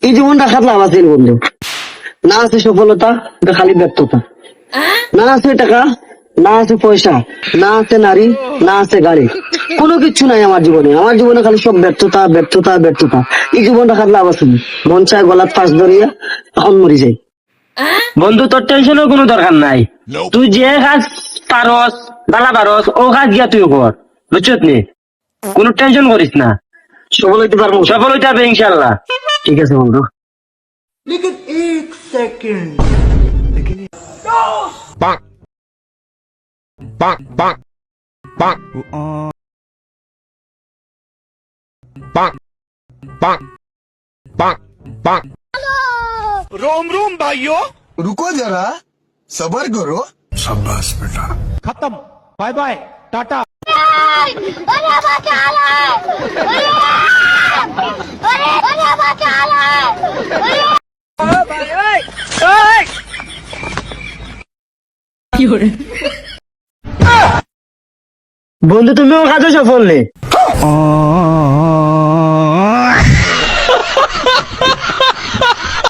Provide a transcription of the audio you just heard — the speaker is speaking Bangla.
এই জীবনটা খাতলা আছে বন্ধু। না আছে সফলতা, এটা খালি ব্যর্থতা। না আছে টাকা, না আছে পয়সা, না আছে নারী, না আছে গাড়ি, কোনো কিচ্ছু নাই আমার জীবনে। আমার জীবনে খালি সব ব্যর্থতা ব্যর্থতা ব্যর্থতা। এই জীবনটা খাতলা আছে, মন চায় গলার ফাঁস ধরিয়া এখন মরি যাই। বন্ধু তোর টেনশনের কোনো দরকার নাই। তুই যে কাজ পারস বালা পারস ও কাজ গিয়া তুই কর, বুঝছত নি? কোনো টেনশন করিস না, সফল হইতে পারবো, সফল হইতে পারবে ইনশাল্লাহ। ঠিক আছে বন্ধু। Bonk. Bonk, bonk. Bonk. Bonk. Bonk. Bonk. Bonk. रोम रोम भाइयों, रुको जरा सबर करो। शाबाश बेटा। खत्म। Bye bye tata. বন্ধু তুমিও কাজে সফল নে।